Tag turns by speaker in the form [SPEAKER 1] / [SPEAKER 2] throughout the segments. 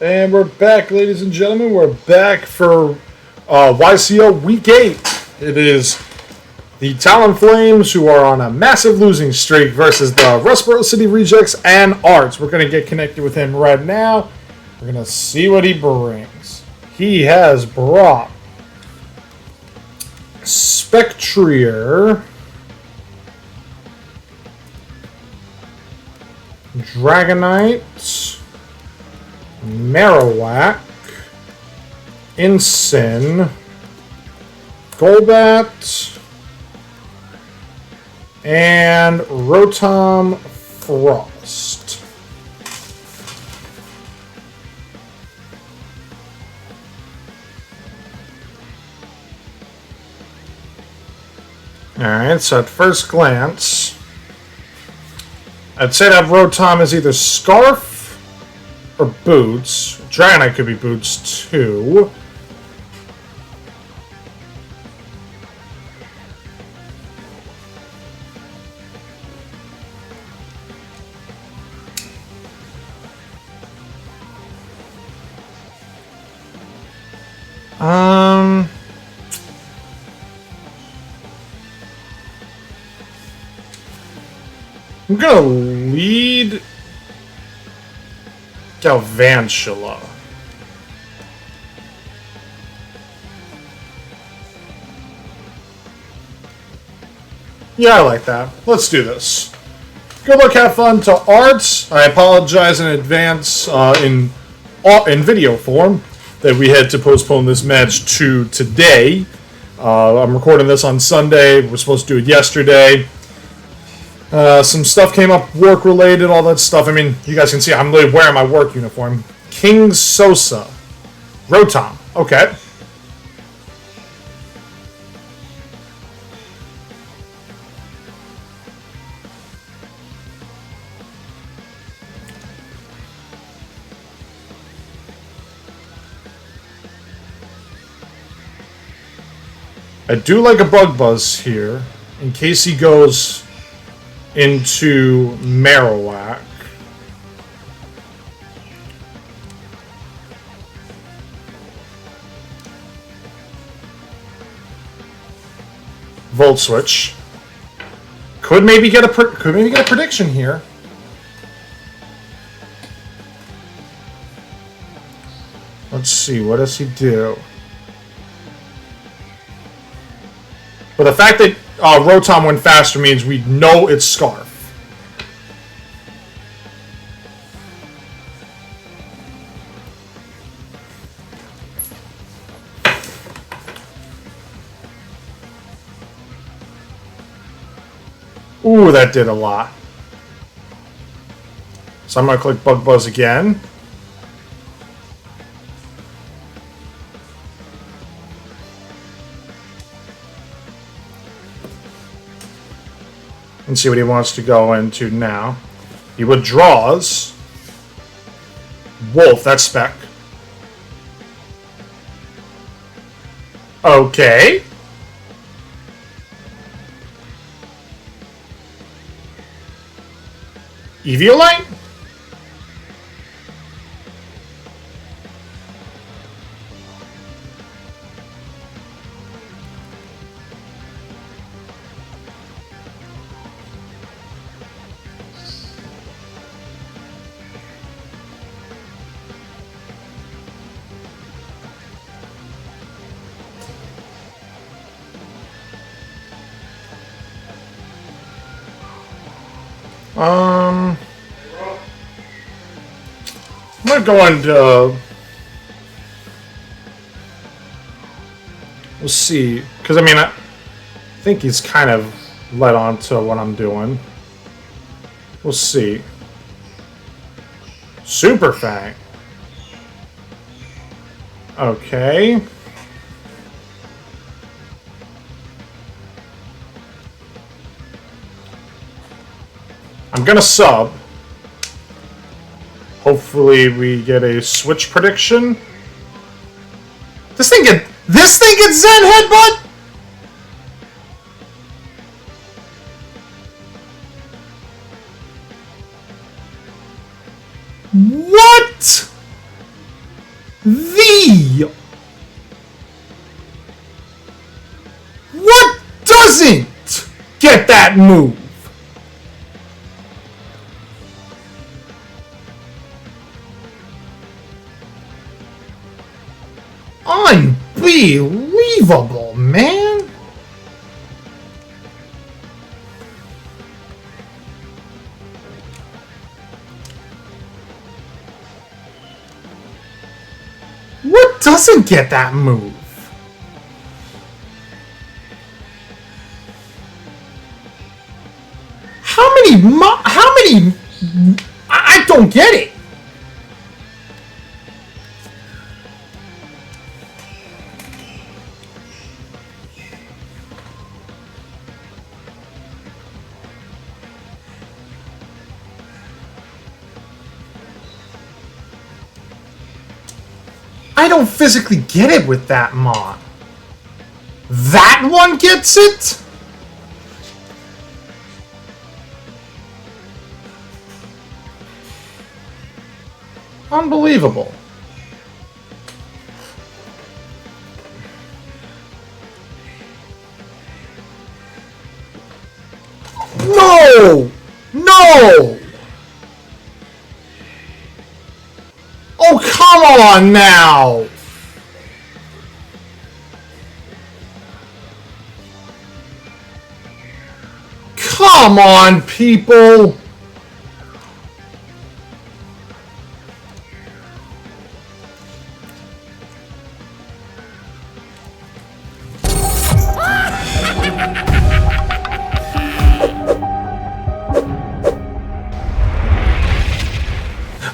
[SPEAKER 1] And we're back, ladies and gentlemen. We're back for YCL Week 8. It is the Talon Flames, who are on a massive losing streak, versus the Rustboro City Rejectz and Arts. We're going to get connected with him right now. We're going to see what he brings. He has brought Spectrier, Dragonite, Marowak, Incin, Golbat, and Rotom Frost. Alright, so at first glance, I'd say that Rotom is either Scarf or Boots. Dragonite could be Boots too. I'm gonna lead Galvantula. Yeah, I like that. Let's do this. Good luck, have fun to Arts. I apologize in advance in video form that we had to postpone this match to today. I'm recording this on Sunday. We're supposed to do it yesterday. Some stuff came up work-related, all that stuff. I mean, you guys can see I'm literally wearing my work uniform. King Sosa. Rotom. Okay. I do like a Bug Buzz here, in case he goes into Marowak. Volt Switch. Could maybe get a prediction here. Let's see, what does he do? But the fact that Rotom went faster means we know it's Scarf. Ooh, that did a lot. So I'm going to click Bug Buzz again. And see what he wants to go into now. He withdraws. Wolf, that's Spec. Okay. Eviolite? I'm gonna go into. We'll see, because I mean, I think he's kind of led on to what I'm doing. We'll see. Super Fang. Okay. I'm gonna sub. Hopefully we get a switch prediction. This thing gets Zen Headbutt? What? The. What doesn't get that move? Unbelievable, man. What doesn't get that move? How many I don't get it. I don't physically get it with that mod. That one gets it? Unbelievable. No! No! Oh, come on now! Come on, people!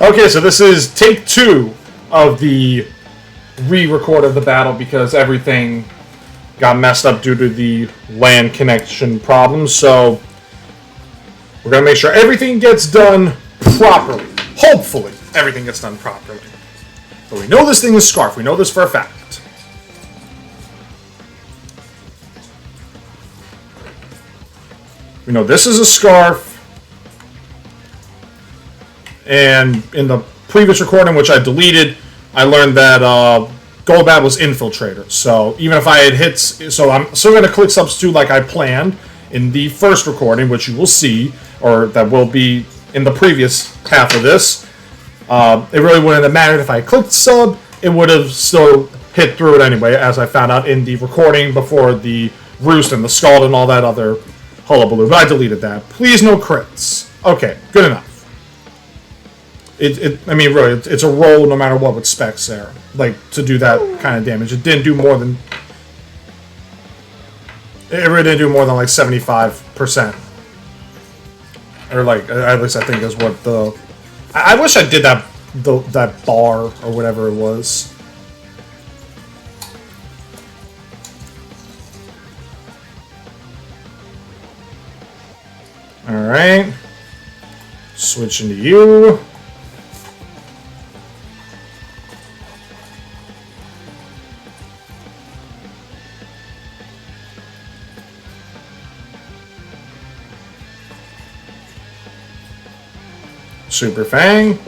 [SPEAKER 1] Okay, so this is take 2 of the re-record of the battle because everything got messed up due to the LAN connection problems. So we're going to make sure everything gets done properly. Hopefully, everything gets done properly. But we know this thing is Scarf. We know this for a fact. We know this is a Scarf. And in the previous recording, which I deleted, I learned that Golbat was Infiltrated. So even if I had hits, so I'm still going to click substitute like I planned in the first recording, which you will see, or that will be in the previous half of this. It really wouldn't have mattered if I clicked sub. It would have still hit through it anyway, as I found out in the recording before the Roost and the Scald and all that other hullabaloo. But I deleted that. Please no crits. Okay, good enough. I mean, really, it's a roll no matter what with specs there. Like, to do that kind of damage. It didn't do more than... It really didn't do more than, like, 75%. Or, like, at least I think is what the... I wish I did that bar, or whatever it was. Alright. Switch into you. Super Fang.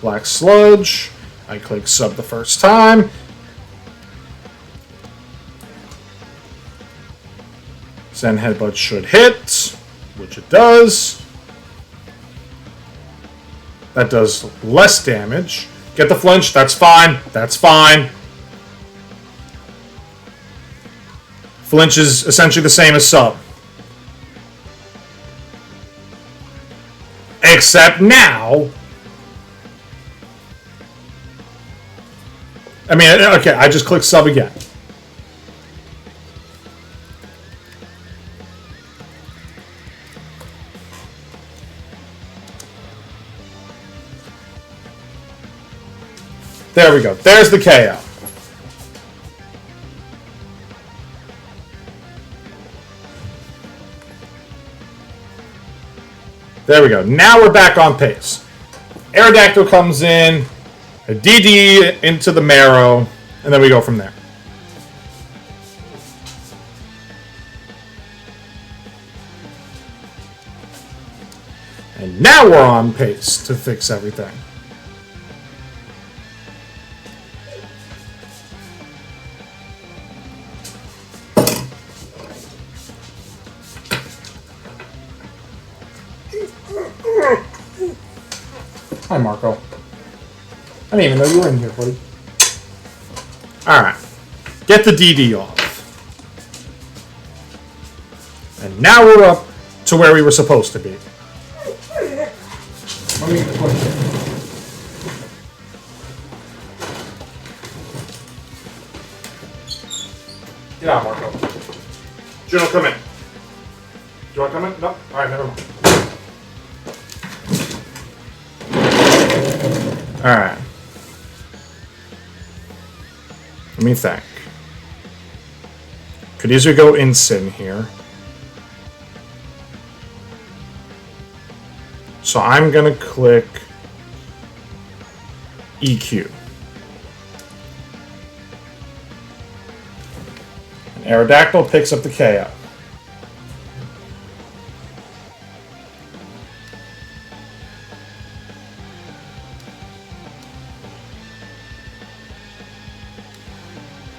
[SPEAKER 1] Black Sludge. I click sub the first time. Zen Headbutt should hit, which it does. That does less damage. Get the flinch, that's fine. That's fine. Flinch is essentially the same as sub. Except now... I mean, okay, I just click sub again. There we go. There's the KO. There we go. Now we're back on pace. Aerodactyl comes in, a DD into the marrow, and then we go from there. And now we're on pace to fix everything. Hi, Marco. I didn't even know you were in here, buddy. Alright. Get the DD off. And now we're up to where we were supposed to be. Let me put it. Get out, Marco. Juno, come in. Do you want to come in? No? Alright, never mind. Alright. Let me think. Could easily go Insin here. So I'm going to click EQ. And Aerodactyl picks up the KO.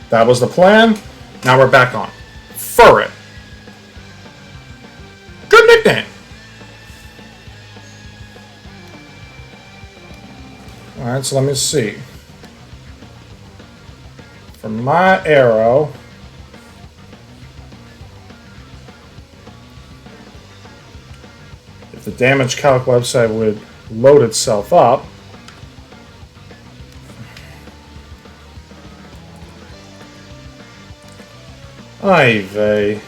[SPEAKER 1] That was the plan. Now we're back on. Furret. Good nickname. Alright, so let me see. For my arrow, if the damage calc website would load itself up, ay vey.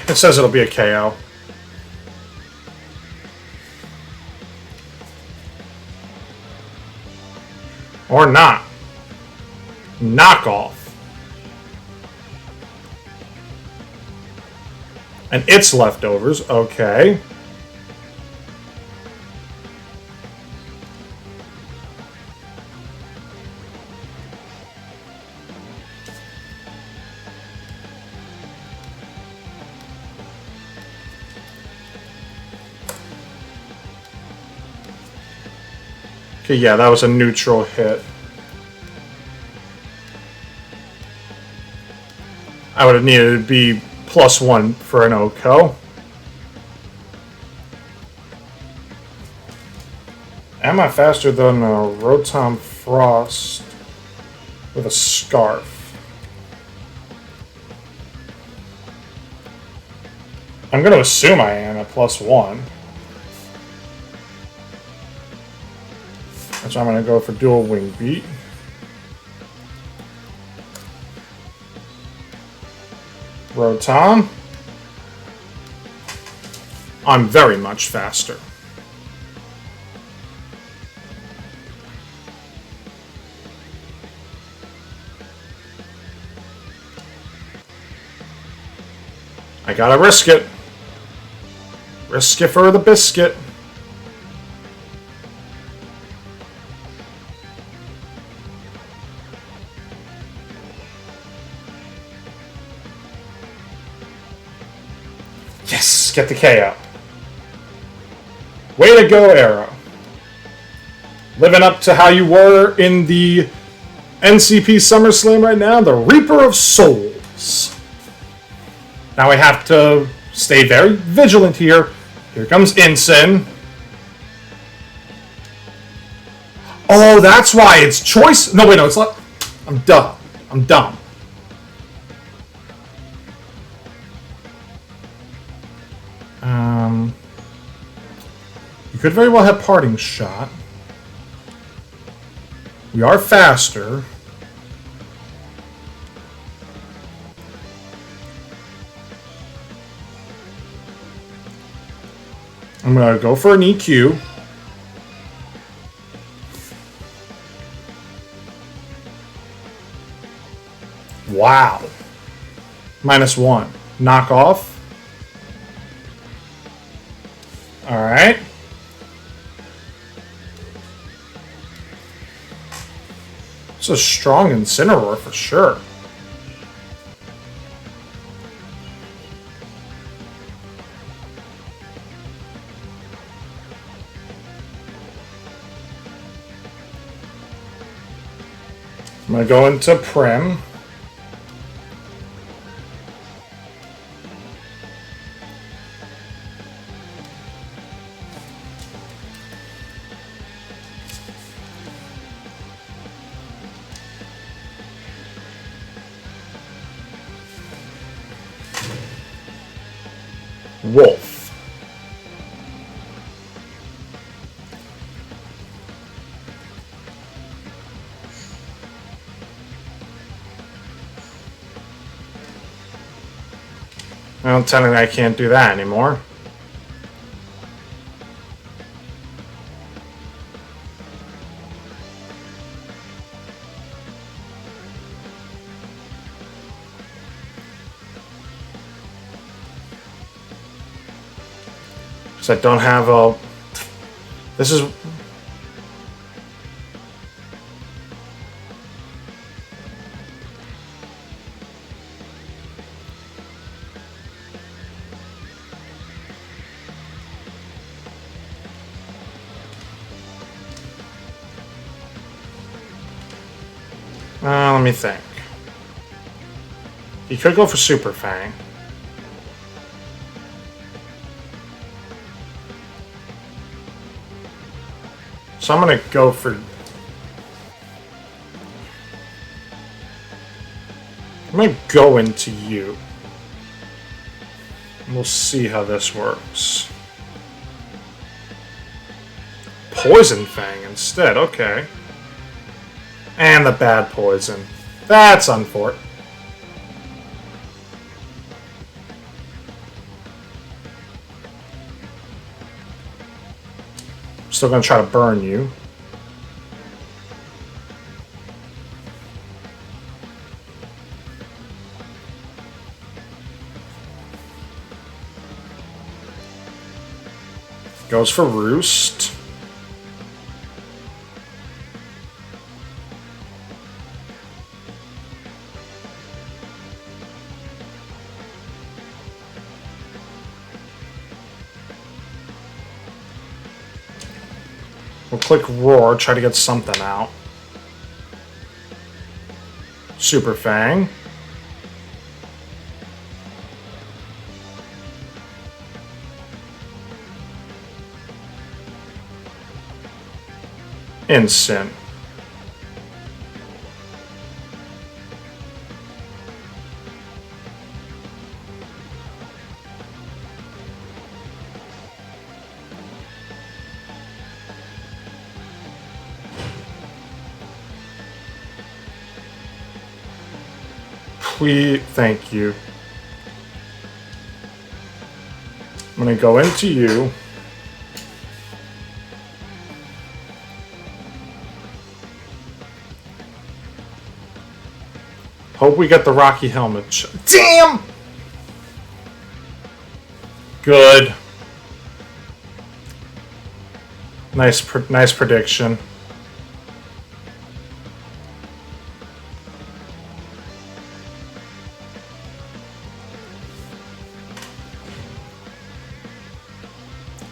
[SPEAKER 1] It says it'll be a KO. Or not. Knockoff. And it's leftovers, okay. Okay, yeah, that was a neutral hit. I would have needed to be +1 for an OCO. Am I faster than a Rotom Frost with a Scarf? I'm going to assume I am at +1. That's why I'm going to go for dual wing beat. Rotom. I'm very much faster. I gotta risk it. Risk it for the biscuit. Yes, get the KO. Way to go, Arrow. Living up to how you were in the NCP SummerSlam right now, the Reaper of Souls. Now we have to stay very vigilant here. Here comes Insin. Oh, that's why it's choice. No, wait, no, it's not. I'm dumb. I'm dumb. You could very well have Parting Shot. We are faster. I'm going to go for an EQ. Wow. -1. Knock off. Alright. It's a strong Incineroar for sure. I'm gonna go into Prim. Wolf. Well, technically I can't do that anymore. Because I don't have a... This is... let me think. You could go for Super Fang. So I'm gonna go for... I'm gonna go into you. And we'll see how this works. Poison Fang instead, okay. And the bad poison. That's unfortunate. Still gonna try to burn you. Goes for Roost. We'll click Roar, try to get something out. Super Fang. Instant. Please, thank you. I'm gonna go into you. Hope we get the Rocky Helmet. Damn! Good. Nice prediction.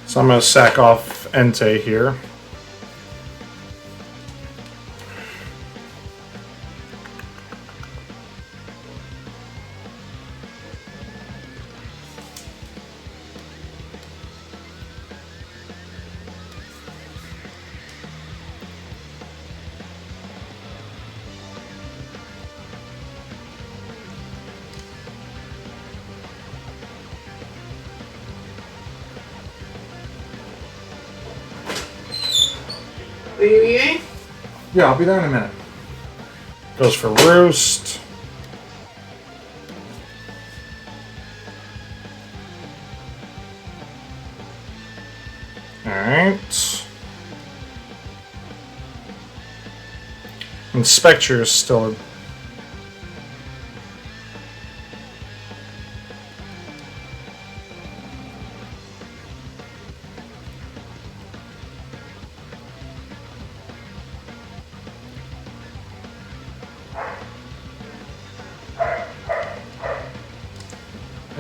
[SPEAKER 1] So I'm going to sack off Entei here. Yeah, I'll be there in a minute. Goes for Roost. Alright. Inspector is still...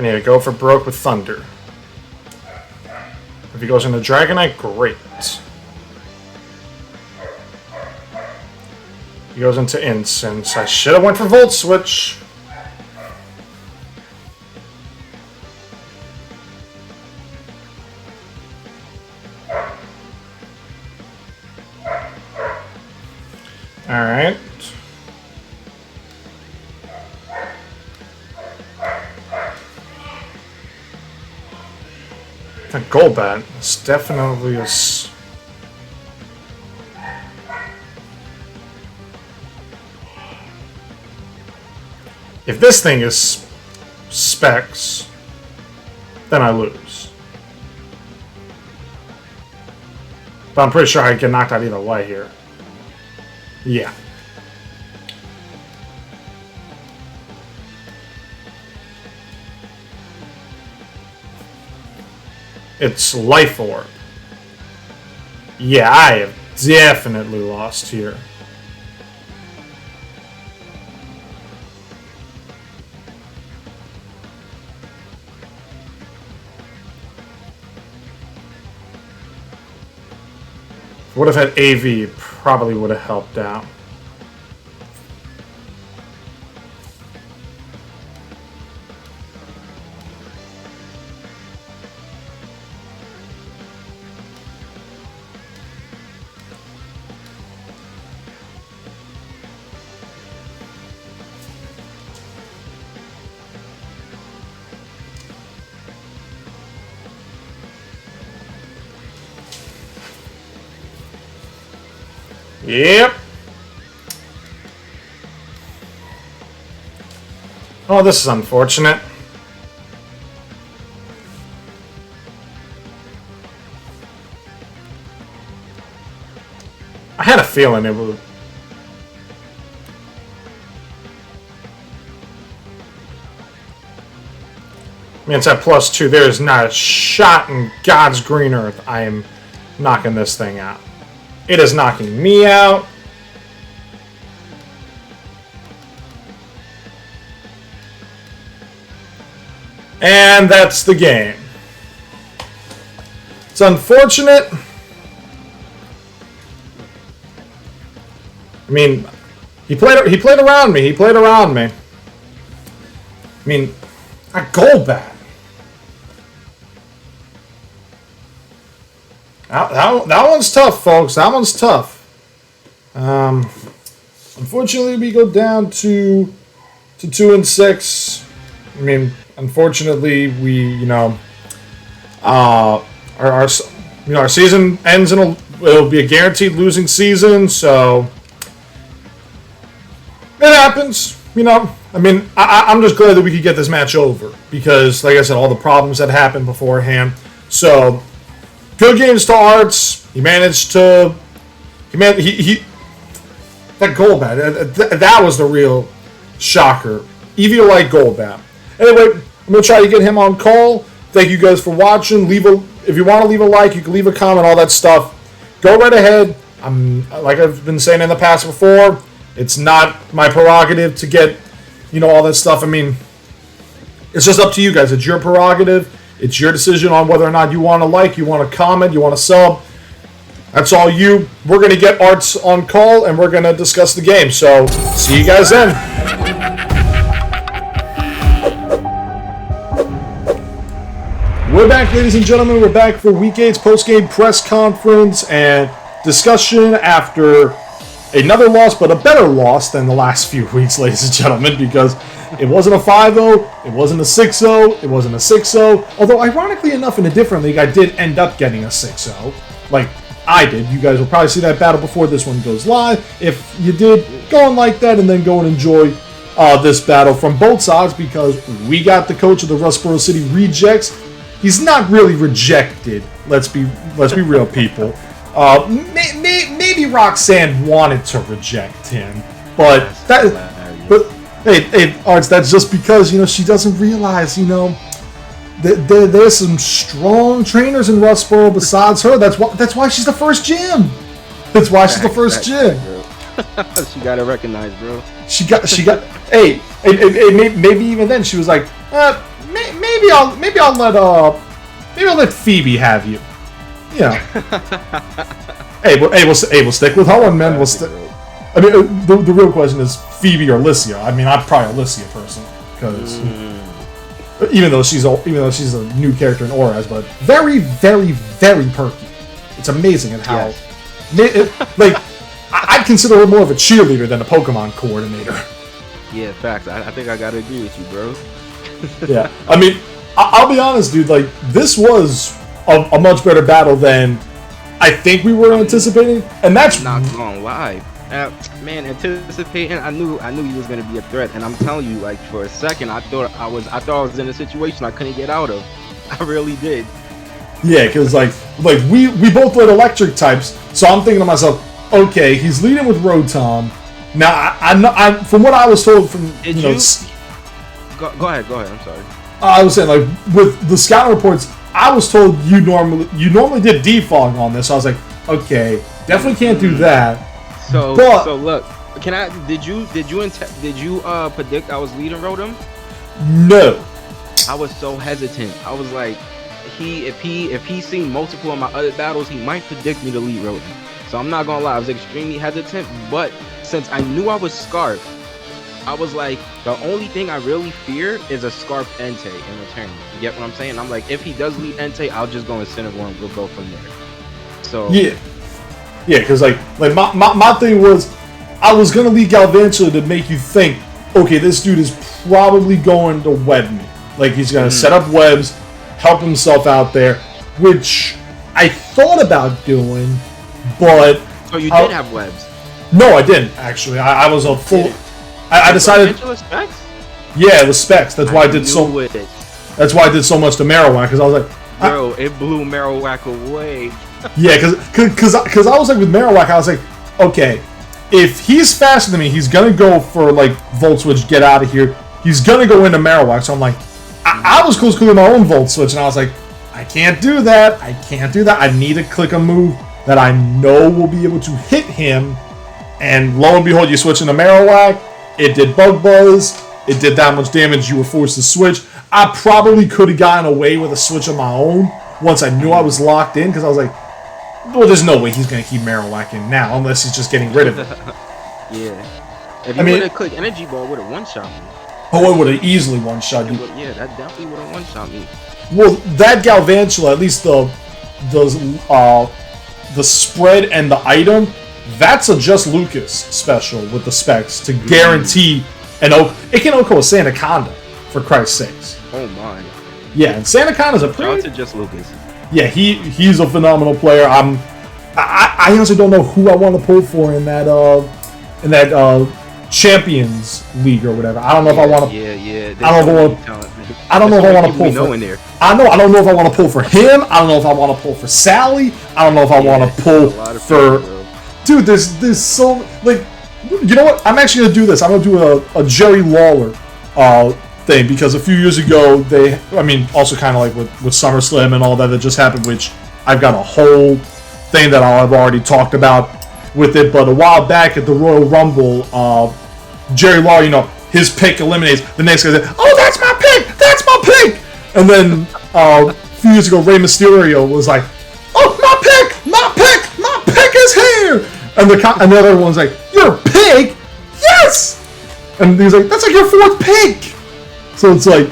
[SPEAKER 1] I need to go for broke with Thunder. If he goes into Dragonite, great. He goes into Incense. I should have went for Volt Switch. Alright. That Golbat is definitely is. If this thing is specs, then I lose. But I'm pretty sure I get knocked out either way here. Yeah. It's Life Orb. Yeah, I have definitely lost here. Would have had AV, probably would have helped out. Yep. Oh, this is unfortunate. I had a feeling it would. I mean, it's at +2. There is not a shot in God's green earth I am knocking this thing out. It is knocking me out. And that's the game. It's unfortunate. I mean, he played around me. He played around me. I mean, a Golbat. That one's tough, folks. That one's tough. Unfortunately, we go down to 2-6. I mean, unfortunately, we our season ends it'll be a guaranteed losing season. So it happens. I mean, I'm just glad that we could get this match over because, like I said, all the problems that happened beforehand. So. Good games to Arts. He managed to. That Golbat. That was the real shocker. Eviolite Golbat. Anyway, I'm gonna try to get him on call. Thank you guys for watching. If you want to leave a like, you can leave a comment, all that stuff. Go right ahead. Like I've been saying in the past before. It's not my prerogative to get, all that stuff. I mean, it's just up to you guys. It's your prerogative. It's your decision on whether or not you want to like, you want to comment, you want to sub. That's all you. We're going to get Arts on call, and we're going to discuss the game. So, see you guys then. We're back, ladies and gentlemen. We're back for Week 8's post-game press conference and discussion after another loss, but a better loss than the last few weeks, ladies and gentlemen, because it wasn't a 5-0, it wasn't a 6-0, it wasn't a 6-0. Although, ironically enough, in a different league, I did end up getting a 6-0. Like I did. You guys will probably see that battle before this one goes live. If you did, go and like that and then go and enjoy this battle from both sides because we got the coach of the Rustboro City Rejectz. He's not really rejected. Let's be real, people. Maybe Roxanne wanted to reject him, but hey, Arts, that's just because she doesn't realize there's some strong trainers in Rustboro besides her. That's why she's the first gym. That's why she's the first gym.
[SPEAKER 2] She got to recognize, bro.
[SPEAKER 1] She got. Hey, maybe even then she was like, maybe I'll let Phoebe have you. Yeah. hey, we'll stick with Helen, man. I mean, the real question is Phoebe or Alicia. I mean, I'm probably a Alicia person because even though she's a new character in Auras, but very, very, very perky. It's amazing at how, I'd consider her more of a cheerleader than a Pokemon coordinator.
[SPEAKER 2] Yeah, facts. I think I gotta agree with you, bro.
[SPEAKER 1] Yeah, I mean, I'll be honest, dude. Like, this was a much better battle than I think we were anticipating, and that's
[SPEAKER 2] not gonna lie. Man, anticipating, I knew he was gonna be a threat, and I'm telling you, like, for a second, I thought I was in a situation I couldn't get out of. I really did.
[SPEAKER 1] Yeah, because like we both led electric types, so I'm thinking to myself, okay, he's leading with Rotom. Now, I from what I was told from
[SPEAKER 2] Go ahead. I'm sorry.
[SPEAKER 1] I was saying, like, with the scout reports, I was told you normally did defog on this. So I was like, okay, definitely can't do that.
[SPEAKER 2] So look, did you predict I was leading Rotom?
[SPEAKER 1] No.
[SPEAKER 2] I was so hesitant. I was like, if he's seen multiple of my other battles, he might predict me to lead Rotom. So I'm not gonna lie, I was extremely hesitant, but since I knew I was Scarf, I was like, the only thing I really fear is a Scarf Entei in return. You get what I'm saying? I'm like, if he does lead Entei, I'll just go Incineroar and we'll go from there. So
[SPEAKER 1] yeah, because like my thing was, I was gonna lead Galvantula to make you think, okay, this dude is probably going to web me. Like, he's gonna set up webs, help himself out there, which I thought about doing, but
[SPEAKER 2] so you did have webs?
[SPEAKER 1] No, I didn't actually. I was a full. I decided.
[SPEAKER 2] Specs?
[SPEAKER 1] Yeah, it was Specs. That's why I did so. That's why I did so much to Marowak, because I was like,
[SPEAKER 2] bro, it blew Marowak away.
[SPEAKER 1] Yeah, because I was like, with Marowak, I was like, okay, if he's faster than me, he's gonna go for like Volt Switch, get out of here. He's gonna go into Marowak, so I'm like, I was close to my own Volt Switch, and I was like, I can't do that. I need to click a move that I know will be able to hit him. And lo and behold, you switch into Marowak. It did Bug Buzz. It did that much damage. You were forced to switch. I probably could have gotten away with a switch of my own once I knew I was locked in, because I was like, well, there's no way he's going to keep Marowak in now unless he's just getting rid of it.
[SPEAKER 2] Yeah. If he would have clicked Energy Ball, would have one-shot me.
[SPEAKER 1] Oh, it would have easily one-shot you.
[SPEAKER 2] Yeah, that definitely would have one-shot me.
[SPEAKER 1] Well, that Galvantula, at least the spread and the item, that's a Just Lucas special with the specs to guarantee it can Oko a Sandaconda, for Christ's sakes.
[SPEAKER 2] Oh my.
[SPEAKER 1] Yeah, and Sandaconda's a pretty...
[SPEAKER 2] Shout out to Just Lucas.
[SPEAKER 1] Yeah, he's a phenomenal player. I honestly don't know who I want to pull for in that Champions League or whatever. I don't know if I want to.
[SPEAKER 2] Yeah.
[SPEAKER 1] I don't know if I want to pull for. I don't know if I want to pull for him. I don't know if I want to pull for Sally. I don't know if I want to pull for. Dude, there's so, like, you know what? I'm actually gonna do this. I'm gonna do a Jerry Lawler thing, because a few years ago also kind of like with SummerSlam and all that just happened, which I've got a whole thing that I've already talked about with it. But a while back at the Royal Rumble, Jerry Lawler, his pick eliminates the next guy. Oh, that's my pick! That's my pick! And then a few years ago, Rey Mysterio was like, oh, my pick is here! And the other one's like, your pig? Yes! And he's like, that's like your fourth pick! So it's like,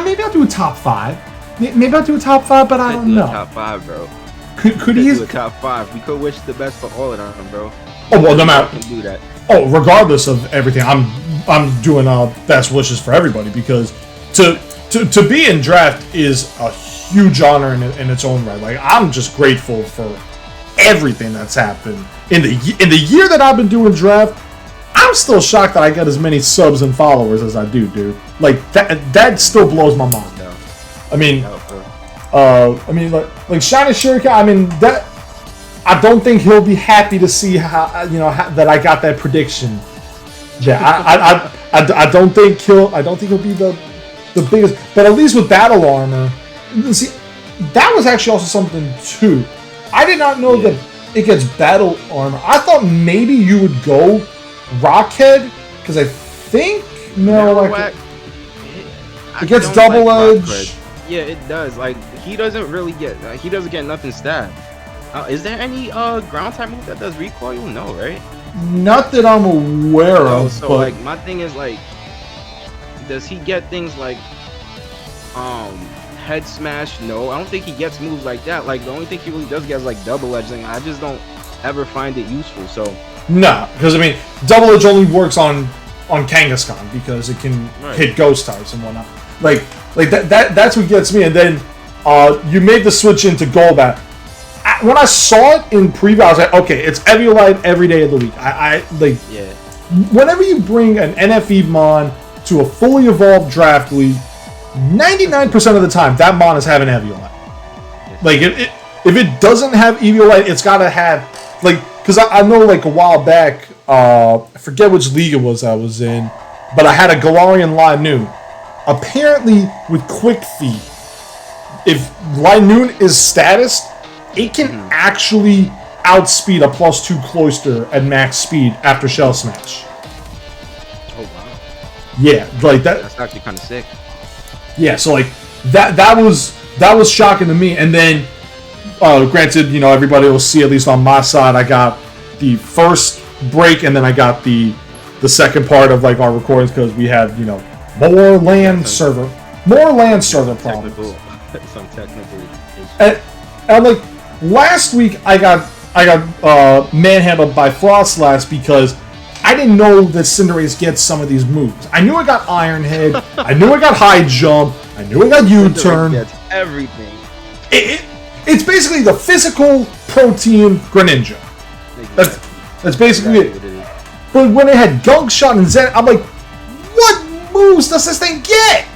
[SPEAKER 1] maybe I'll do a top 5. Maybe I'll do a top 5, but I don't know.
[SPEAKER 2] Top 5, bro.
[SPEAKER 1] Could he
[SPEAKER 2] do a top 5? We could wish the best for all of them, bro.
[SPEAKER 1] Oh, well, no matter.
[SPEAKER 2] Can do that.
[SPEAKER 1] Oh, regardless of everything, I'm doing best wishes for everybody, because to be in draft is a huge honor in its own right. Like, I'm just grateful for everything that's happened in the year that I've been doing draft. I'm still shocked that I got as many subs and followers as I do, dude. Like, that still blows my mind.
[SPEAKER 2] No.
[SPEAKER 1] I mean, like Shiny Shuriken. That I don't think he'll be happy to see how that I got that prediction. Yeah, I don't think he'll be the biggest, but at least with battle armor, see, that was actually also something too. I did not know that it gets battle armor. I thought maybe you would go Rockhead, because I think No,
[SPEAKER 2] Marowak,
[SPEAKER 1] it gets double edge.
[SPEAKER 2] Like yeah, it does. Like he doesn't really get. He doesn't get nothing stabbed. Is there any ground type move that does recoil? No, right?
[SPEAKER 1] Not that I'm aware of.
[SPEAKER 2] So
[SPEAKER 1] but
[SPEAKER 2] like my thing is like, does he get things like head smash? No, I don't think he gets moves like that. Like the only thing he really does get is like double edge thing. I just don't ever find it useful. So
[SPEAKER 1] no, because I mean, double edge only works on Kangaskhan because it can hit ghost types and whatnot. Like that's what gets me. And then you made the switch into Golbat. When I saw it in preview, I was like, okay, it's Eviolite every day of the week. I like whenever you bring an NFE Mon to a fully evolved draft league, 99% of the time that Mon is having Eviolite. Like if it doesn't have Eviolite, it's gotta have like, because I know like a while back, I forget which league it was I was in, but I had a Galarian Linoon. Apparently with Quick Feed, if Linoon is status, it can actually outspeed a +2 Cloyster at max speed after Shell Smash.
[SPEAKER 2] Oh wow.
[SPEAKER 1] Yeah, like that.
[SPEAKER 2] That's actually kind of sick.
[SPEAKER 1] Yeah, so like that was shocking to me. And then, granted, you know, everybody will see, at least on my side, I got the first break, and then I got the second part of like our recordings because we had, you know, more land server problems.
[SPEAKER 2] Some technical issues.
[SPEAKER 1] And I'm like, last week I got manhandled by Frostlass because I didn't know that Cinderace gets some of these moves. I knew I got Iron Head, I knew I got High Jump, I knew I got U-Turn.
[SPEAKER 2] Gets everything.
[SPEAKER 1] It's basically the physical protein Greninja. That's basically it. But when it had Gunk Shot and Zen, I'm like, what moves does this thing get?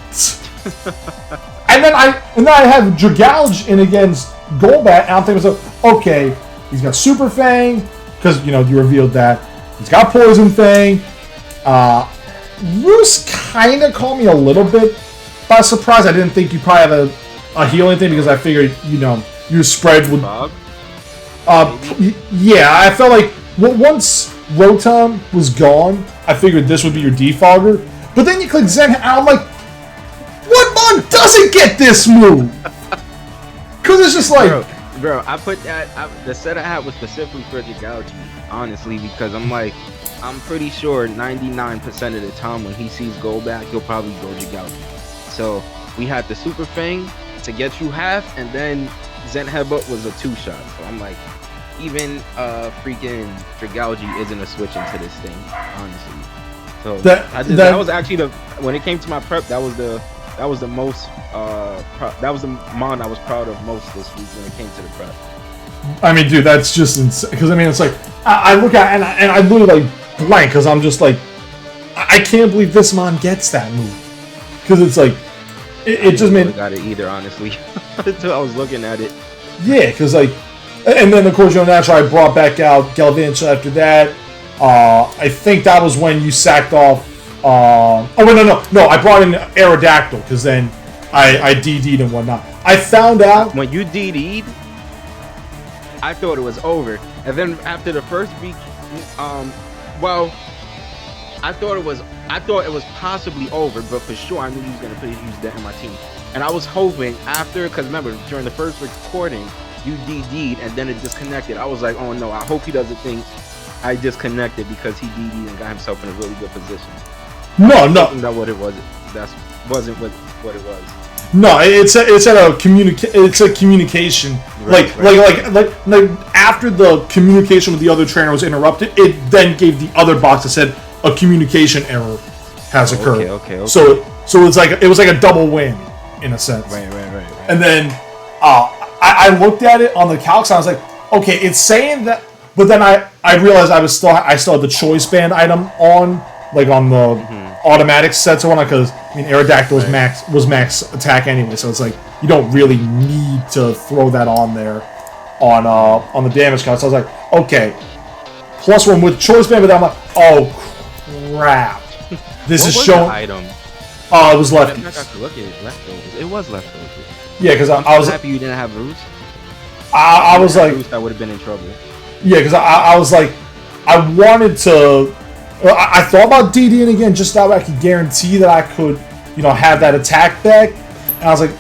[SPEAKER 1] and then I have Dragalge in against Golbat, and I'm thinking to myself, okay, he's got Super Fang, because, you know, you revealed that. He's got Poison Fang. Roos kind of caught me a little bit by surprise. I didn't think you probably have a healing thing, because I figured, you know, your spread would... yeah, I felt like once Rotom was gone, I figured this would be your defogger. But then you click Zen, and I'm like, what Mon doesn't get this move? Because it's just like...
[SPEAKER 2] Bro, I put that... the set I had was specifically for Dragalge, honestly, because I'm like... I'm pretty sure 99% of the time when he sees Golbat, he'll probably go Dragalge. So, we had the Super Fang to get you half, and then Zen Headbutt was a 2-shot. So I'm like, even freaking Dragalge isn't a switch into this thing, honestly. So that was actually the... When it came to my prep, that was the most that was the Mon I was proud of most this week when it came to the prep.
[SPEAKER 1] I mean, dude, that's just insane. Because I mean, it's like I look at it and I literally like blank because I'm just like, I can't believe this Mon gets that move. Because it's like it just made...
[SPEAKER 2] got it either, honestly. Until I was looking at it.
[SPEAKER 1] Yeah, because like, and then of course, you know, naturally I brought back out Galvantula after that. I think that was when you sacked off. Oh wait, no! I brought in Aerodactyl because then I DD'd and whatnot. I found out
[SPEAKER 2] when you DD'd, I thought it was over, and then after the first week, well, I thought it was possibly over, but for sure I knew he was gonna use that in my team, and I was hoping after, because remember during the first recording you DD'd and then it disconnected. I was like, oh no, I hope he doesn't think I disconnected because he DD'd and got himself in a really good position.
[SPEAKER 1] No.
[SPEAKER 2] That what it was. That wasn't what it was.
[SPEAKER 1] No, it's a communication. Right. Like after the communication with the other trainer was interrupted, it then gave the other box that said a communication error has occurred.
[SPEAKER 2] Okay.
[SPEAKER 1] So it was like a double whammy in a sense.
[SPEAKER 2] Right.
[SPEAKER 1] And then I looked at it on the calcs and I was like, okay, it's saying that, but then I realized I still had the choice band item on, like on the automatic sets or whatnot, because I mean Aerodactyl was max attack anyway, so it's like you don't really need to throw that on there on the damage count. So I was like, okay, +1 with choice band, but then I'm like, oh crap, this is showing.
[SPEAKER 2] Item?
[SPEAKER 1] It was lefties.
[SPEAKER 2] I got to look at it. Leftovers. It was leftovers.
[SPEAKER 1] Yeah, because I was
[SPEAKER 2] happy you didn't have Roost.
[SPEAKER 1] I was like,
[SPEAKER 2] Roost, I would have been in trouble.
[SPEAKER 1] Yeah, because I was like, I wanted to Well, I thought about DDing again just that way I could guarantee that I could, have that attack back. And I was like,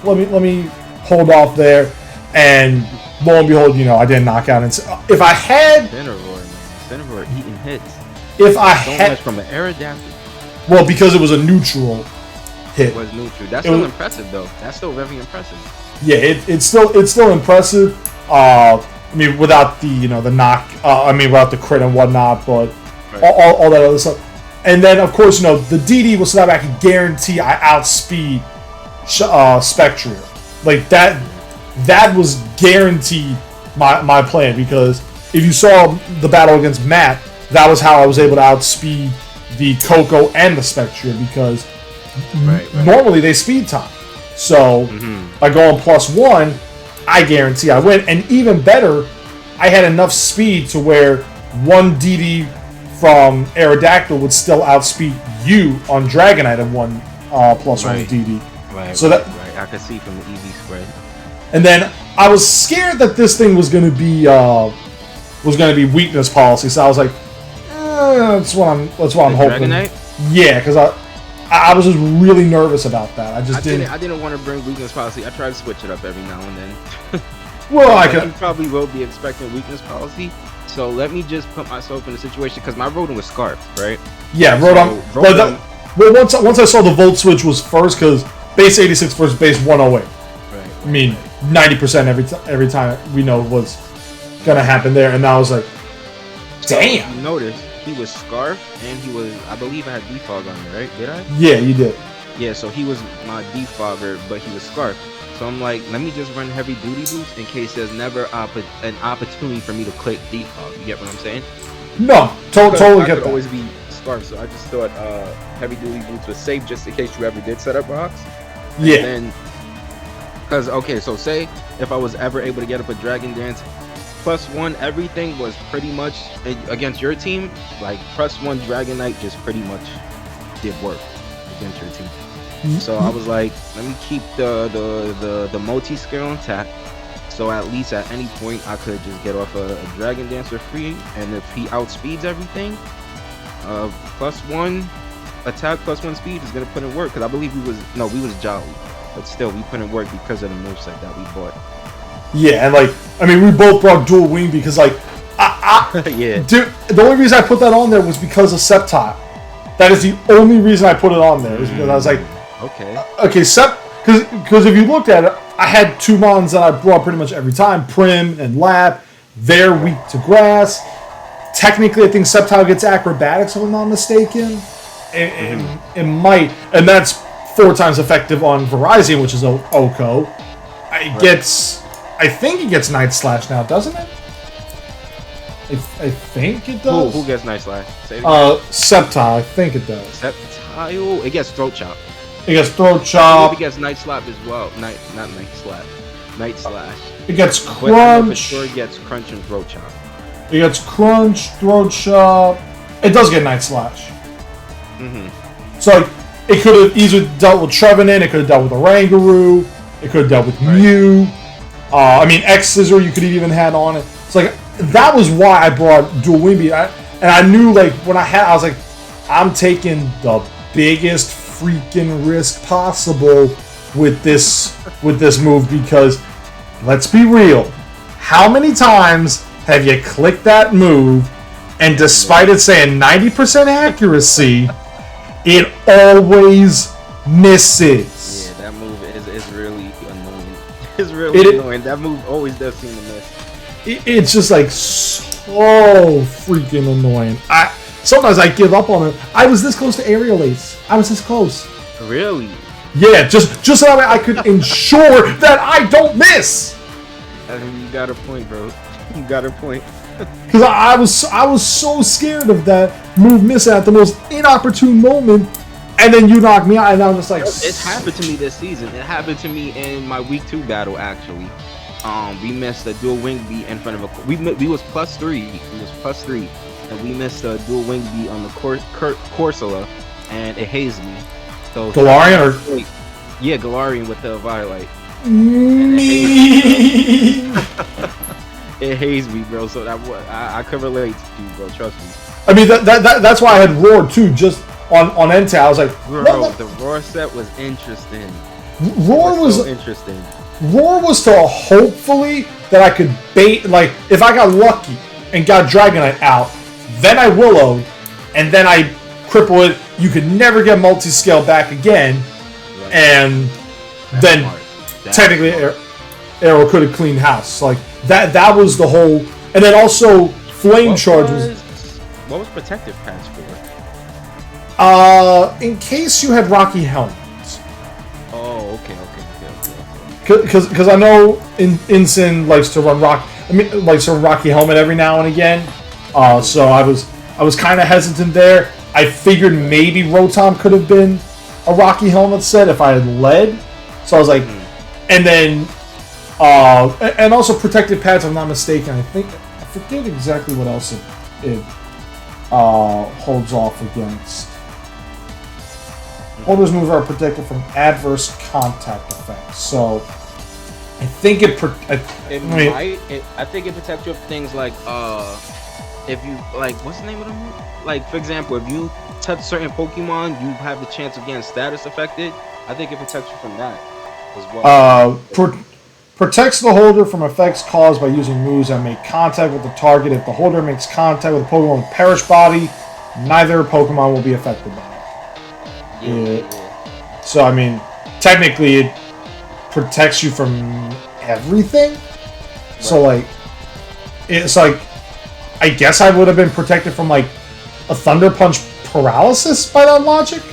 [SPEAKER 1] let me hold off there. And lo and behold, I didn't knock out. And if I had
[SPEAKER 2] Cineroar eating hits.
[SPEAKER 1] If I
[SPEAKER 2] so
[SPEAKER 1] had
[SPEAKER 2] much from an Aerodactyl.
[SPEAKER 1] Well, because it was a neutral hit.
[SPEAKER 2] It was neutral. That's still impressive though. That's still very impressive.
[SPEAKER 1] Yeah, it's still impressive. Without the the knock. Without the crit and whatnot, but
[SPEAKER 2] right.
[SPEAKER 1] all that other stuff. And then of course the DD was so that I could guarantee I outspeed Spectria. Like that was guaranteed my plan, because if you saw the battle against Matt, that was how I was able to outspeed the Coco and the Spectria, because normally they speed time. So by going +1, I guarantee I win. And even better, I had enough speed to where one DD from Aerodactyl would still outspeed you on Dragonite at one +1 DD.
[SPEAKER 2] Right.
[SPEAKER 1] So that
[SPEAKER 2] I could see from the EV spread.
[SPEAKER 1] And then I was scared that this thing was going to be weakness policy. So I was like, that's what I'm hoping.
[SPEAKER 2] Dragonite?
[SPEAKER 1] Yeah, because I was just really nervous about that. I
[SPEAKER 2] didn't want to bring weakness policy. I try to switch it up every now and then.
[SPEAKER 1] Well,
[SPEAKER 2] you probably will be expecting weakness policy. So let me just put myself in a situation, because my Rotom was Scarf, right?
[SPEAKER 1] Yeah, Rotom. Once I saw the Volt Switch was first, because base 86 versus base 108. Right. 90% every time we know was gonna happen there, and I was like, damn.
[SPEAKER 2] So you noticed he was Scarf, and he was, I believe I had Defog on me, right? Did I?
[SPEAKER 1] Yeah, you did.
[SPEAKER 2] Yeah, so he was my Defogger, but he was Scarf. So I'm like, let me just run heavy duty boost in case there's never an opportunity for me to click Defog. You get what I'm saying?
[SPEAKER 1] No, totally get that.
[SPEAKER 2] Always be Scarf, so I just thought heavy duty boots was safe just in case you ever did set up rocks.
[SPEAKER 1] Yeah.
[SPEAKER 2] And then, because so say if I was ever able to get up a Dragon Dance +1, everything was pretty much against your team. Like +1 Dragonite just pretty much did work against your team. So I was like, let me keep the multi-scale intact, so at least at any point I could just get off a Dragon Dancer free, and if he outspeeds everything, +1 attack, +1 speed is gonna put in work, because I believe we was Jolly, but still we put in work because of the moveset that we bought.
[SPEAKER 1] Yeah, and we both brought dual wing because
[SPEAKER 2] yeah.
[SPEAKER 1] Dude, the only reason I put that on there was because of Sceptile. That is the only reason I put it on there, is because I was like, okay, because if you looked at it, I had two mons that I brought pretty much every time, Prim and Lap. They're weak to grass. Technically, I think Sceptile gets acrobatics, if I'm not mistaken. It might, and that's 4 times effective on Verizon, which is Oko. I think it gets Night Slash now, doesn't it? I think it does.
[SPEAKER 2] Who gets Night Slash?
[SPEAKER 1] Sceptile, I think it does.
[SPEAKER 2] Sceptile? It gets Throat Chop.
[SPEAKER 1] It gets Throat Chop.
[SPEAKER 2] It gets Night Slap as well. Not Night Slap. Night Slash.
[SPEAKER 1] It gets Crunch.
[SPEAKER 2] But for sure it gets Crunch and Throat Chop.
[SPEAKER 1] It gets Crunch, Throat Chop. It does get Night Slash. So it could have easily dealt with Trevenant. It could have dealt with Oranguru. It could have dealt with Mew. X Scissor you could have even had on it. It's like, that was why I brought Dual Wing Beat. And I knew, when I was like, I'm taking the biggest freaking risk possible with this move, because let's be real, how many times have you clicked that move and despite it saying 90% accuracy, it always misses?
[SPEAKER 2] Yeah, that move is really annoying. It's really annoying. That move always does seem to miss.
[SPEAKER 1] It's just like so freaking annoying. Sometimes I give up on it. I was this close to Aerial Ace. I was this close.
[SPEAKER 2] Really?
[SPEAKER 1] Yeah, just so that way I could ensure that I don't miss.
[SPEAKER 2] You got a point, bro. You got a point.
[SPEAKER 1] Because I was so scared of that move missing at the most inopportune moment, and then you knocked me out, and I'm just like...
[SPEAKER 2] It happened to me this season. It happened to me in my week 2 battle, actually. We missed a dual wing beat in front of a... We was +3. We was +3. And we missed a dual wing beat on the Corsola, and it hazed me. So
[SPEAKER 1] Galarian or...
[SPEAKER 2] Yeah, Galarian with the Violet. It hazed me, bro. So that I could relate to you, bro. Trust me.
[SPEAKER 1] I mean, that's why I had Roar too, just on Entei. I was like,
[SPEAKER 2] bro, the Roar set was interesting.
[SPEAKER 1] Roar was
[SPEAKER 2] so interesting.
[SPEAKER 1] Roar was to hopefully that I could bait, like, if I got lucky and got Dragonite out, then I Willowed, and then I cripple it. You could never get multi-scale back again, right. And that's then technically Arrow could have cleaned house. Like, that was the whole, and then also Flame Charge was...
[SPEAKER 2] What was Protective Patch
[SPEAKER 1] for? In case you had Rocky Helmet.
[SPEAKER 2] Oh, okay.
[SPEAKER 1] Because I know Incin likes to run Rocky Helmet every now and again. So I was kind of hesitant there. I figured maybe Rotom could have been a Rocky Helmet set if I had led. So I was like, and then and also Protective Pads, if I'm not mistaken. I forget exactly what else it holds off against. Holders move are protected from adverse contact effects. So, I think I
[SPEAKER 2] think it protects you from things like, if you, like, what's the name of the move? Like, for example, if you touch certain Pokemon, you have the chance of getting status affected. I think it protects you from that as well.
[SPEAKER 1] Protects the holder from effects caused by using moves that make contact with the target. If the holder makes contact with a Pokemon with Perish Body, neither Pokemon will be affected by it. Yeah. So, I mean, technically it protects you from everything. Right. So, like, it's like, I guess I would have been protected from, like, a Thunder Punch paralysis by that logic.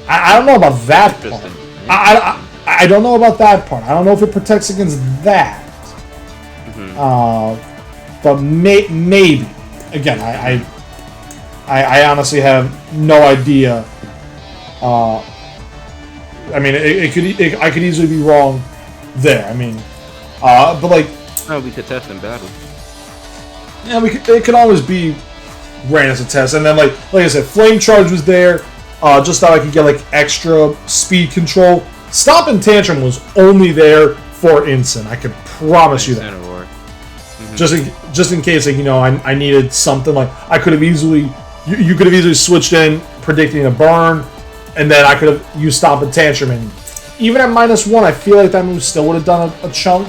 [SPEAKER 1] I don't know about that part. I don't know about that part. I don't know if it protects against that. But maybe. Again, I honestly have no idea. I mean, I could easily be wrong there. I mean, but like,
[SPEAKER 2] no, we could test in battle.
[SPEAKER 1] Yeah, it could always be ran as a test, and then like I said, Flame Charge was there, just so I could get like extra speed control. Stop and Tantrum was only there for Incin. I can promise you that. Just in case, like, I needed something, like I could have easily. You could have easily switched in, predicting a burn, and then I could have used Stomp and Tantrum. And even at -1, I feel like that move still would have done a chunk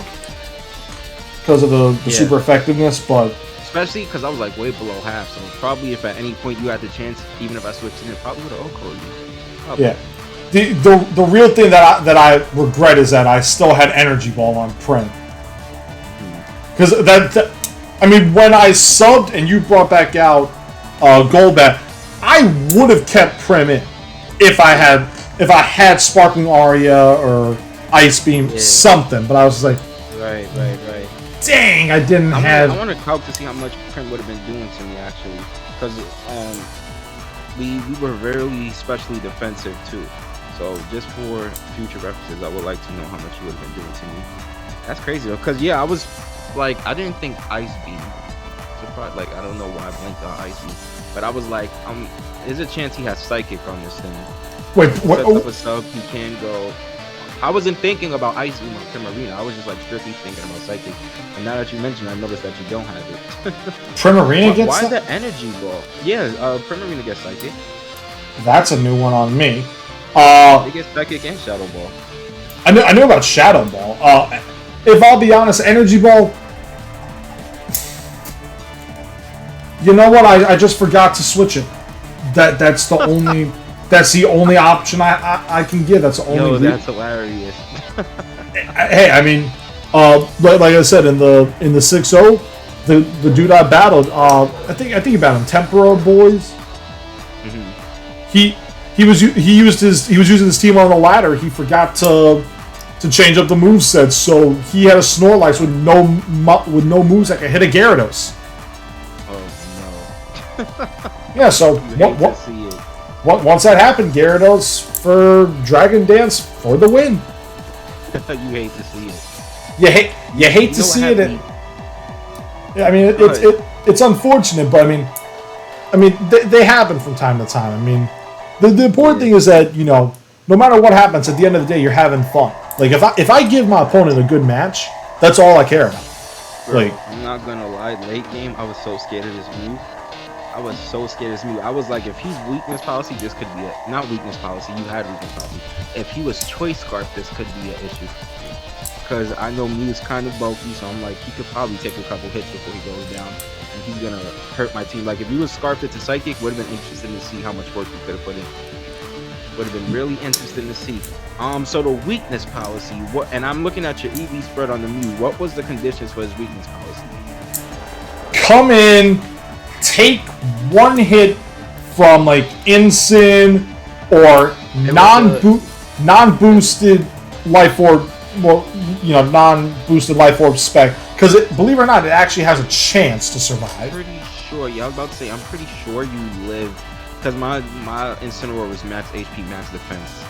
[SPEAKER 1] because of the super effectiveness. But
[SPEAKER 2] especially because I was like way below half, so probably if at any point you had the chance, even if I switched in, it probably would have OHKO'd you. Probably.
[SPEAKER 1] Yeah. The real thing that I regret is that I still had Energy Ball on Prim. Because I mean, when I subbed and you brought back out Golbat, I would have kept Prim in if I had Sparkling Aria or Ice Beam, something. But I was like,
[SPEAKER 2] right.
[SPEAKER 1] Dang, I didn't have.
[SPEAKER 2] I want to calc to see how much Prim would have been doing to me actually, because we were very specially defensive too. So just for future references, I would like to know how much you would have been doing to me. That's crazy though, because I was like, I didn't think Ice Beam. Like, I don't know why I blinked on Ice Beam, but I was like, there's a chance he has Psychic on this thing.
[SPEAKER 1] Wait, what?
[SPEAKER 2] He can go. I wasn't thinking about Ice Beam on Primarina. I was just like strictly thinking about Psychic. And now that you mentioned, I noticed that you don't have it.
[SPEAKER 1] Primarina gets.
[SPEAKER 2] Why the Energy Ball? Yeah, Primarina gets Psychic.
[SPEAKER 1] That's a new one on me.
[SPEAKER 2] They get Psychic and Shadow Ball.
[SPEAKER 1] I knew about Shadow Ball. If I'll be honest, Energy Ball. You know what? I just forgot to switch it. That's the only. That's the only option I can give. That's the only.
[SPEAKER 2] Yo, that's hilarious.
[SPEAKER 1] Hey, I mean, like I said in the 6-0, the dude I battled, I think he battled Tempera Boys.
[SPEAKER 2] Mm-hmm.
[SPEAKER 1] He was using his team on the ladder. He forgot to change up the moveset, so he had a Snorlax with no moves that could hit a Gyarados.
[SPEAKER 2] Oh no.
[SPEAKER 1] Yeah, so once that happened, Gyarados for Dragon Dance for the win.
[SPEAKER 2] You hate to see it.
[SPEAKER 1] You hate to see it. Yeah, I mean it's unfortunate, but I mean they happen from time to time. I mean the important thing is that no matter what happens, at the end of the day, you're having fun. Like if I give my opponent a good match, that's all I care about.
[SPEAKER 2] Bro,
[SPEAKER 1] Like,
[SPEAKER 2] I'm not gonna lie, late game, I was so scared of this move. I was so scared of this move. I was like, if he's weakness policy, this could be it. Not weakness policy, you had weakness policy. If he was choice scarf, this could be an issue. Because I know Mew's kind of bulky, so I'm like, he could probably take a couple hits before he goes down. And he's gonna hurt my team. Like, if he was scarfed it to psychic, would have been interesting to see how much work he could have put in. Would have been really interesting to see. So the weakness policy, what? And I'm looking at your EV spread on the Mew. What was the conditions for his weakness policy?
[SPEAKER 1] come in, take one hit from like Ensign or non-boosted life orb, well, you know, non-boosted life orb spec. Because believe it or not, it actually has a chance to survive.
[SPEAKER 2] Pretty sure. Yeah, I was about to say, I'm pretty sure you live. Because my Incineroar was max HP, max defense.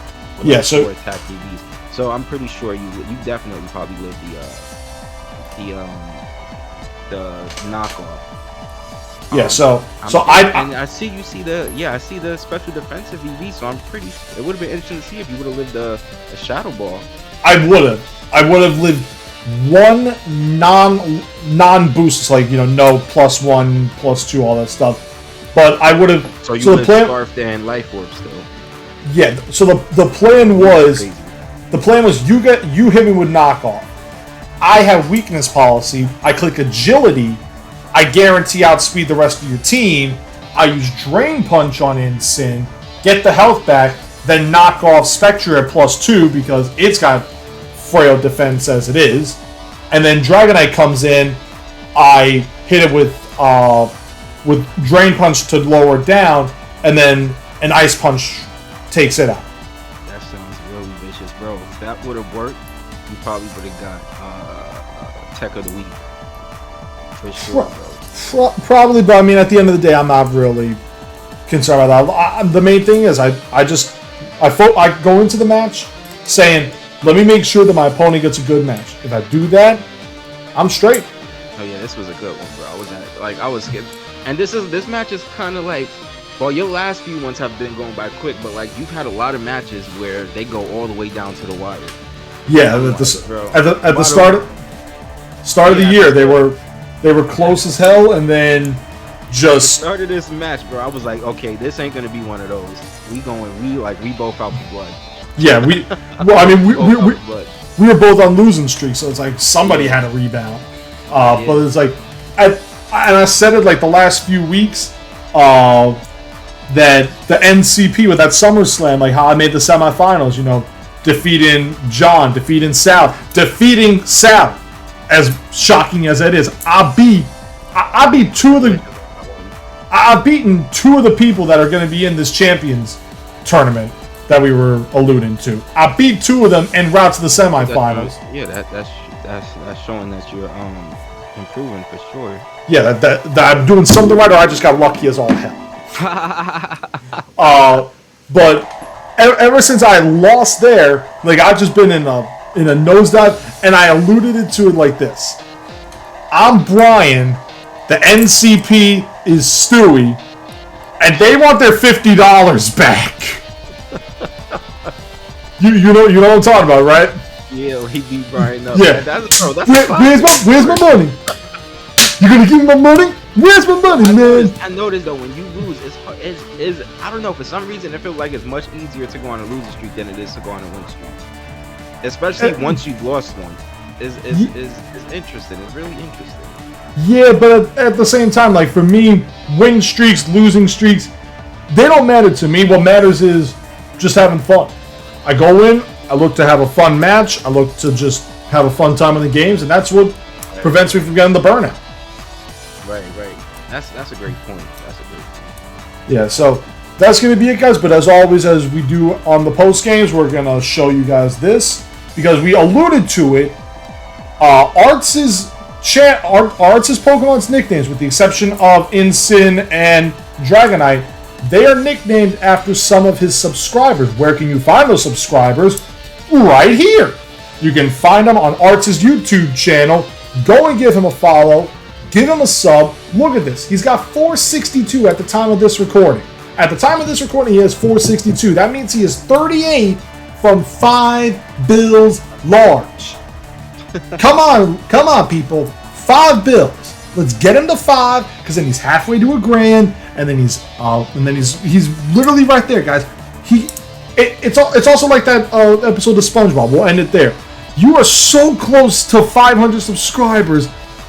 [SPEAKER 1] Yeah, so
[SPEAKER 2] attack EVs. So I'm pretty sure you definitely probably lived the knockoff.
[SPEAKER 1] Yeah, so
[SPEAKER 2] I see the special defensive EV. So I'm pretty. It would have been interesting to see if you would have lived a Shadow Ball.
[SPEAKER 1] I would have lived one non-boost, like, you know, no +1, +2, all that stuff. But I would have.
[SPEAKER 2] So you lived Scarfed and Life Orb still.
[SPEAKER 1] Yeah. So the plan was. The plan was you hit me with knockoff. I have weakness policy. I click agility. I guarantee outspeed the rest of your team. I use Drain Punch on Ensign, get the health back, then knock off Spectre at +2 because it's got frail defense as it is. And then Dragonite comes in. I hit it with Drain Punch to lower it down, and then an Ice Punch takes it out.
[SPEAKER 2] That sounds really vicious, bro. If that would have worked, you probably would have got Tech of the Week. For sure, bro.
[SPEAKER 1] Probably, but I mean, at the end of the day, I'm not really concerned about that. The main thing is I go into the match saying, let me make sure that my opponent gets a good match. If I do that, I'm straight.
[SPEAKER 2] Oh yeah, this was a good one, bro. I was scared. And this match is kind of like, well, your last few ones have been going by quick, but like you've had a lot of matches where they go all the way down to the wire.
[SPEAKER 1] Yeah, at the start of the year, they were close as hell, and then just
[SPEAKER 2] started this match, bro. I was like, okay, this ain't gonna be one of those. We both out the blood.
[SPEAKER 1] Yeah, we were both on losing streaks, so it's like somebody had a rebound. But it's like, and I said it like the last few weeks, that the NCP with that SummerSlam, like how I made the semifinals, you know, defeating John, defeating Sal, as shocking as it is. I've beaten two of the people that are going to be in this Champions tournament that we were alluding to. I beat two of them en route to the semifinals.
[SPEAKER 2] That's showing that you're improving for sure.
[SPEAKER 1] Yeah, that I'm doing something right, or I just got lucky as all hell. But ever since I lost there, like I've just been in a nosedive, and I alluded to it like this: I'm Brian, the NCP is Stewie, and they want their $50 back. You know what I'm talking about, right?
[SPEAKER 2] Yeah, he beat Brian up.
[SPEAKER 1] Yeah. Where's my money? You gonna give me my money? Where's my money, man?
[SPEAKER 2] I noticed though, when you lose, it's I don't know, for some reason it feels like it's much easier to go on a losing streak than it is to go on a win streak. Especially once you've lost one. It's interesting. It's really interesting.
[SPEAKER 1] Yeah, but at the same time, like for me, win streaks, losing streaks, they don't matter to me. What matters is just having fun. I go in, I look to have a fun match, I look to just have a fun time in the games, and that's what prevents me from getting the burnout.
[SPEAKER 2] Right. That's a great point.
[SPEAKER 1] Yeah, so that's going to be it, guys. But as always, as we do on the post games, we're going to show you guys this because we alluded to it. Arts' Pokemon's nicknames, with the exception of Ensign and Dragonite, they are nicknamed after some of his subscribers. Where can you find those subscribers? Right here. You can find them on Arts' YouTube channel. Go and give him a follow. Give him a sub. Look at this. He's got 462 at the time of this recording. At the time of this recording, he has 462. That means he is 38 from 5 bills large. Come on, people. 5 bills. Let's get him to 5, because then he's halfway to $1,000, and then he's literally right there, guys. It's also like that episode of SpongeBob. We'll end it there. You are so close to 500 subscribers.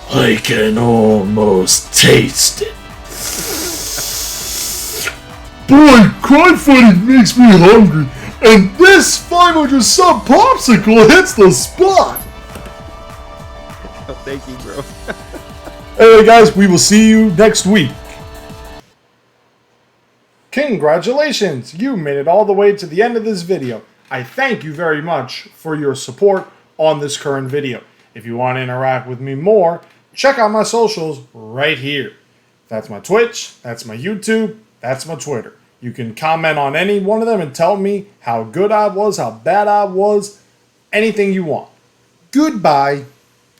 [SPEAKER 1] I can almost taste it. Boy, crowdfunding makes me hungry, and this 500 sub popsicle hits the spot.
[SPEAKER 2] Oh, thank you, bro.
[SPEAKER 1] Anyway, guys, we will see you next week. Congratulations! You made it all the way to the end of this video. I thank you very much for your support on this current video. If you want to interact with me more, check out my socials right here. That's my Twitch, that's my YouTube, that's my Twitter. You can comment on any one of them and tell me how good I was, how bad I was, anything you want. Goodbye.